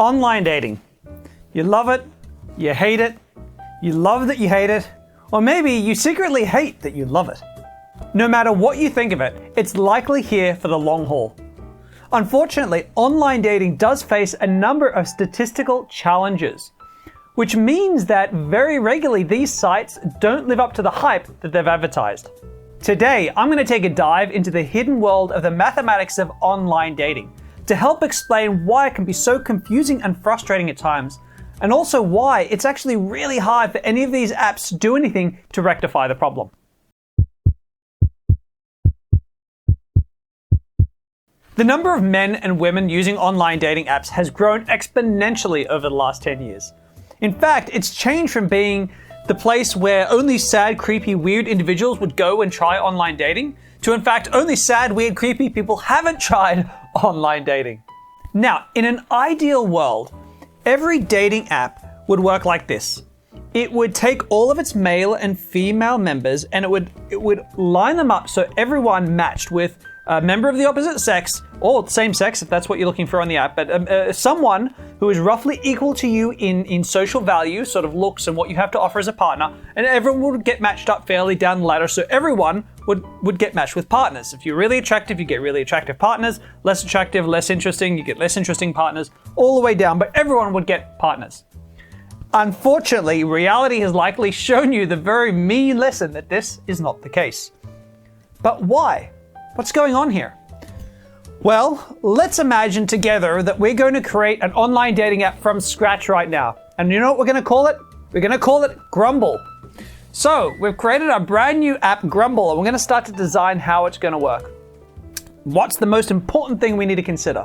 Online dating. You love it, you hate it, you love that you hate it, or maybe you secretly hate that you love it. No matter what you think of it, it's likely here for the long haul. Unfortunately, online dating does face a number of statistical challenges, which means that very regularly these sites don't live up to the hype that they've advertised. Today, I'm going to take a dive into the hidden world of the mathematics of online dating to help explain why it can be so confusing and frustrating at times, and also why it's actually really hard for any of these apps to do anything to rectify the problem. The number of men and women using online dating apps has grown exponentially over the last 10 years. In fact, it's changed from being the place where only sad, creepy, weird individuals would go and try online dating to, in fact, only sad, weird, creepy people haven't tried online dating. Now, in an ideal world, every dating app would work like this. It would take all of its male and female members and it would line them up so everyone matched with a member of the opposite sex, or same sex if that's what you're looking for on the app, but someone who is roughly equal to you in social value, sort of looks and what you have to offer as a partner, and everyone would get matched up fairly down the ladder, so everyone would get matched with partners. If you're really attractive, you get really attractive partners. Less attractive, less interesting, you get less interesting partners, all the way down, but everyone would get partners. Unfortunately, reality has likely shown you the very mean lesson that this is not the case. But why? What's going on here? Well, let's imagine together that we're going to create an online dating app from scratch right now. And you know what we're going to call it? We're going to call it Grumble. So we've created a brand new app, Grumble, and we're going to start to design how it's going to work. What's the most important thing we need to consider?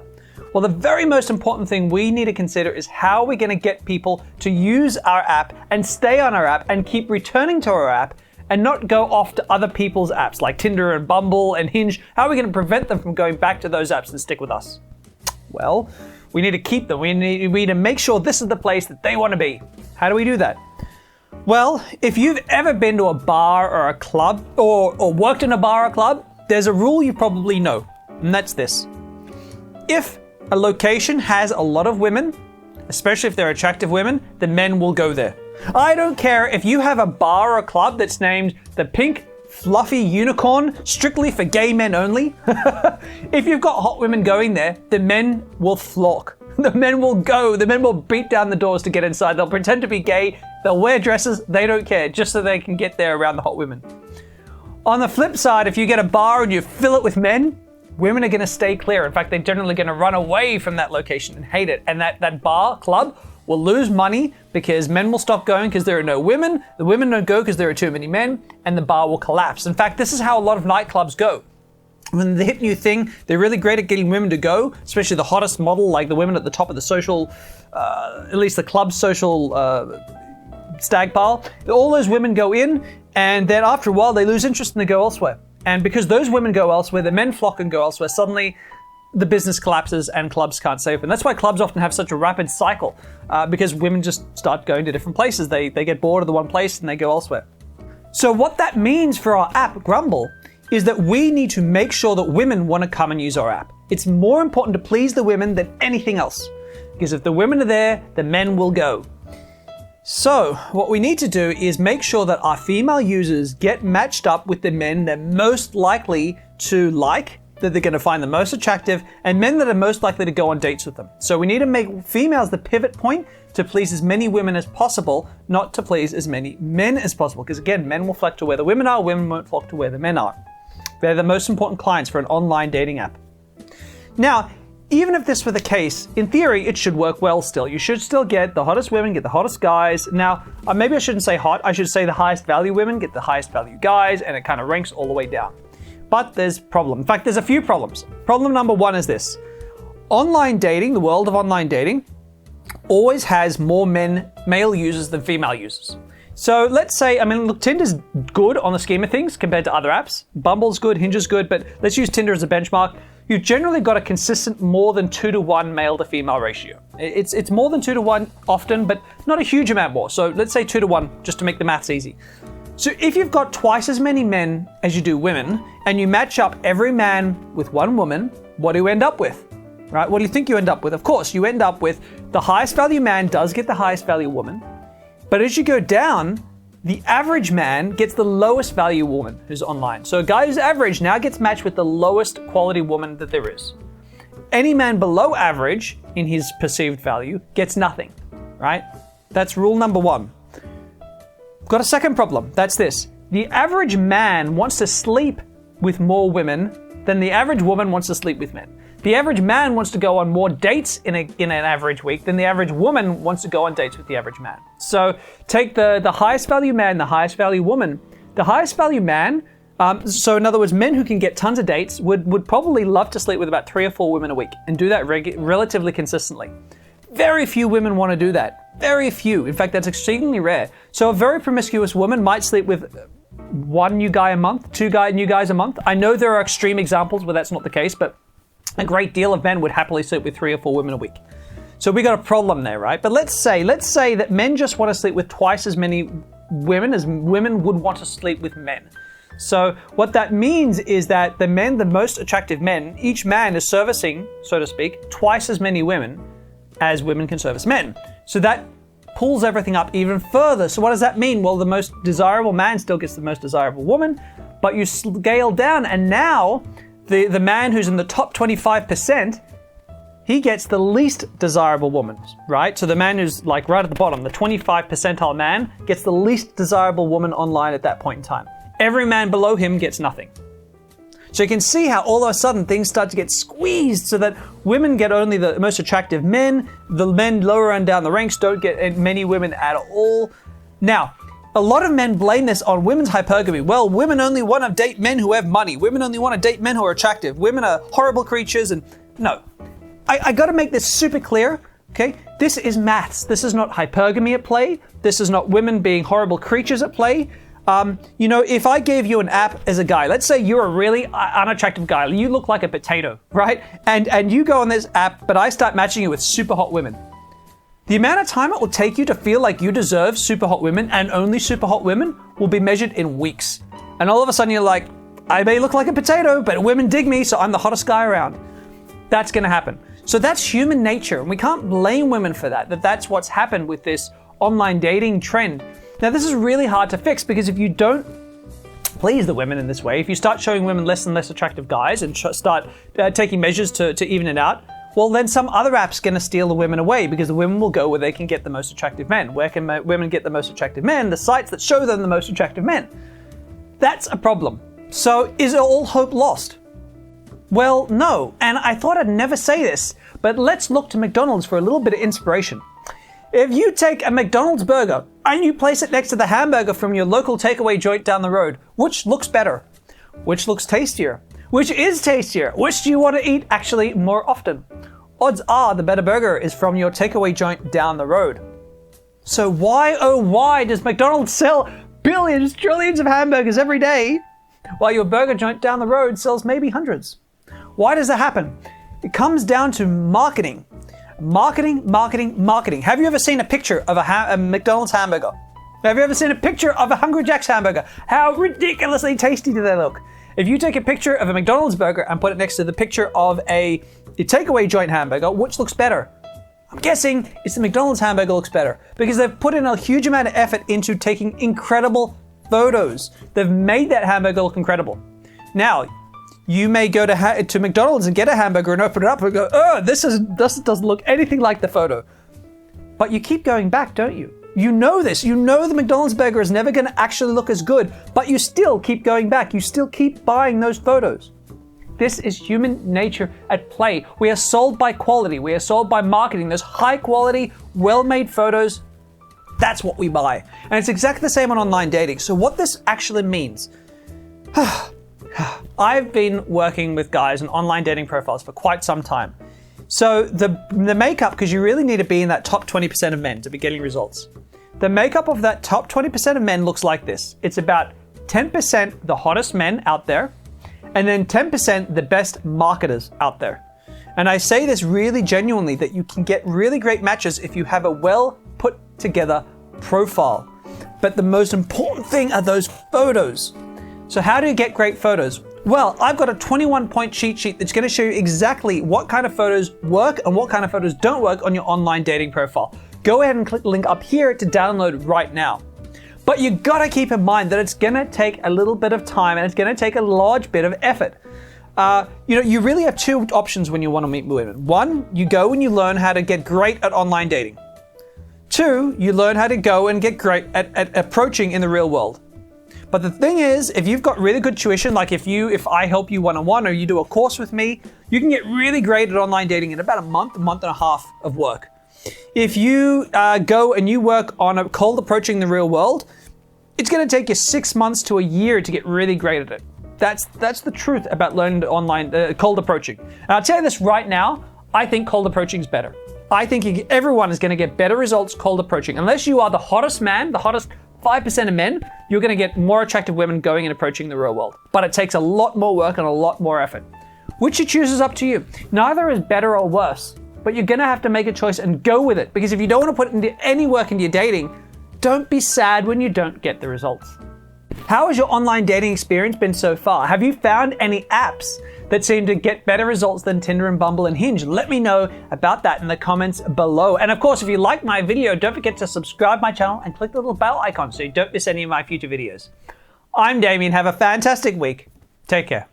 Well, the very most important thing we need to consider is how we're going to get people to use our app and stay on our app and keep returning to our app and not go off to other people's apps like Tinder and Bumble and Hinge. How are we going to prevent them from going back to those apps and stick with us? Well, we need to keep them. We need to make sure this is the place that they want to be. How do we do that? Well, if you've ever been to a bar or a club or worked in a bar or club, there's a rule you probably know, and that's this. If a location has a lot of women, especially if they're attractive women, the men will go there. I don't care if you have a bar or a club that's named the Pink Fluffy Unicorn, strictly for gay men only. If you've got hot women going there, the men will flock. The men will go. The men will beat down the doors to get inside. They'll pretend to be gay. They'll wear dresses. They don't care, just so they can get there around the hot women. On the flip side, if you get a bar and you fill it with men, women are going to stay clear. In fact, they're generally going to run away from that location and hate it. And that bar, club, will lose money because men will stop going because there are no women. The women don't go because there are too many men, and the bar will collapse. In fact, this is how a lot of nightclubs go. When they hit new thing, they're really great at getting women to go, especially the hottest model, like the women at the top of the social, at least the club's social stag pile. All those women go in, and then after a while, they lose interest and they go elsewhere. And because those women go elsewhere, the men flock and go elsewhere, suddenly the business collapses and clubs can't stay open. That's why clubs often have such a rapid cycle, because women just start going to different places. They get bored of the one place and they go elsewhere. So what that means for our app, Grumble, is that we need to make sure that women want to come and use our app. It's more important to please the women than anything else, because if the women are there, the men will go. So what we need to do is make sure that our female users get matched up with the men they're most likely to like, that they're going to find the most attractive, and men that are most likely to go on dates with them. So we need to make females the pivot point to please as many women as possible, not to please as many men as possible. Because again, men will flock to where the women are, women won't flock to where the men are. They're the most important clients for an online dating app. Now, even if this were the case, in theory, it should work well still. You should still get the hottest women, get the hottest guys. Now, maybe I shouldn't say hot, I should say the highest value women get the highest value guys, and it kind of ranks all the way down. But there's a problem. In fact, there's a few problems. Problem number one is this. Online dating, the world of online dating, always has more male users than female users. So let's say, look, Tinder's good on the scheme of things compared to other apps. Bumble's good, Hinge is good, but let's use Tinder as a benchmark. You've generally got a consistent more than 2-to-1 male to female ratio. It's more than 2-to-1 often, but not a huge amount more. So let's say 2-to-1 just to make the maths easy. So if you've got twice as many men as you do women, and you match up every man with one woman, what do you end up with? right? What do you think you end up with? Of course, you end up with the highest value man does get the highest value woman. But as you go down, the average man gets the lowest value woman who's online. So a guy who's average now gets matched with the lowest quality woman that there is. Any man below average in his perceived value gets nothing, right? That's rule number one. Got a second problem. That's this. The average man wants to sleep with more women than the average woman wants to sleep with men. The average man wants to go on more dates in an average week than the average woman wants to go on dates with the average man. So take the highest value man, the highest value woman. The highest value man, so in other words, men who can get tons of dates would probably love to sleep with about 3 or 4 women a week and do that relatively consistently. Very few women want to do that. Very few. In fact, that's exceedingly rare. So a very promiscuous woman might sleep with 1 new guy a month, 2 new guys a month. I know there are extreme examples where that's not the case, but a great deal of men would happily sleep with 3 or 4 women a week. So we got a problem there, right? But let's say that men just want to sleep with twice as many women as women would want to sleep with men. So what that means is that the most attractive men, each man is servicing, so to speak, twice as many women as women can service men. So that pulls everything up even further. So what does that mean? Well, the most desirable man still gets the most desirable woman, but you scale down, and now the man who's in the top 25%, he gets the least desirable woman, right? So the man who's like right at the bottom, the 25 percentile man, gets the least desirable woman online at that point in time. Every man below him gets nothing. So you can see how all of a sudden things start to get squeezed so that women get only the most attractive men. The men lower and down the ranks don't get many women at all. Now, a lot of men blame this on women's hypergamy. Well, women only want to date men who have money. Women only want to date men who are attractive. Women are horrible creatures. And no, I got to make this super clear. Okay, this is maths. This is not hypergamy at play. This is not women being horrible creatures at play. If I gave you an app as a guy, let's say you're a really unattractive guy, you look like a potato, right? And you go on this app, but I start matching you with super hot women. The amount of time it will take you to feel like you deserve super hot women and only super hot women will be measured in weeks. And all of a sudden you're like, I may look like a potato, but women dig me, so I'm the hottest guy around. That's gonna happen. So that's human nature, and we can't blame women for that. That's what's happened with this online dating trend. Now, this is really hard to fix because if you don't please the women in this way, if you start showing women less and less attractive guys and start taking measures to even it out, well, then some other app's going to steal the women away because the women will go where they can get the most attractive men. Where can women get the most attractive men? The sites that show them the most attractive men. That's a problem. So is all hope lost? Well, no. And I thought I'd never say this, but let's look to McDonald's for a little bit of inspiration. If you take a McDonald's burger and you place it next to the hamburger from your local takeaway joint down the road, which looks better? Which looks tastier? Which is tastier? Which do you want to eat actually more often? Odds are the better burger is from your takeaway joint down the road. So why, oh why, does McDonald's sell billions, trillions of hamburgers every day while your burger joint down the road sells maybe hundreds? Why does that happen? It comes down to marketing. Marketing. Have you ever seen a picture of a McDonald's hamburger? Have you ever seen a picture of a Hungry Jack's hamburger? How ridiculously tasty do they look? If you take a picture of a McDonald's burger and put it next to the picture of a takeaway joint hamburger, which looks better? I'm guessing it's the McDonald's hamburger looks better because they've put in a huge amount of effort into taking incredible photos. They've made that hamburger look incredible. Now, you may go to McDonald's and get a hamburger and open it up and go, oh, this doesn't look anything like the photo. But you keep going back, don't you? You know this. You know the McDonald's burger is never going to actually look as good, but you still keep going back. You still keep buying those photos. This is human nature at play. We are sold by quality. We are sold by marketing. Those high quality, well-made photos, that's what we buy. And it's exactly the same on online dating. So what this actually means, I've been working with guys on online dating profiles for quite some time. So the makeup, because you really need to be in that top 20% of men to be getting results. The makeup of that top 20% of men looks like this. It's about 10% the hottest men out there, and then 10% the best marketers out there. And I say this really genuinely that you can get really great matches if you have a well put together profile. But the most important thing are those photos. So how do you get great photos? Well, I've got a 21-point cheat sheet that's going to show you exactly what kind of photos work and what kind of photos don't work on your online dating profile. Go ahead and click the link up here to download right now. But you gotta keep in mind that it's gonna take a little bit of time and it's gonna take a large bit of effort. You really have two options when you want to meet women. One, you go and you learn how to get great at online dating. Two, you learn how to go and get great at approaching in the real world. But the thing is, if you've got really good tuition, like if I help you one-on-one or you do a course with me, you can get really great at online dating in about a month and a half of work. If you go and you work on a cold approaching the real world, it's going to take you 6 months to a year to get really great at it. That's the truth about learning online cold approaching. And I'll tell you this right now, I think cold approaching is better. I think everyone is going to get better results cold approaching. Unless you are the hottest man, the hottest 5% of men, you're going to get more attractive women going and approaching the real world. But it takes a lot more work and a lot more effort. Which you choose is up to you. Neither is better or worse, but you're going to have to make a choice and go with it. Because if you don't want to put any work into your dating, don't be sad when you don't get the results. How has your online dating experience been so far? Have you found any apps that seem to get better results than Tinder and Bumble and Hinge? Let me know about that in the comments below. And of course, if you like my video, don't forget to subscribe my channel and click the little bell icon so you don't miss any of my future videos. I'm Damien. Have a fantastic week. Take care.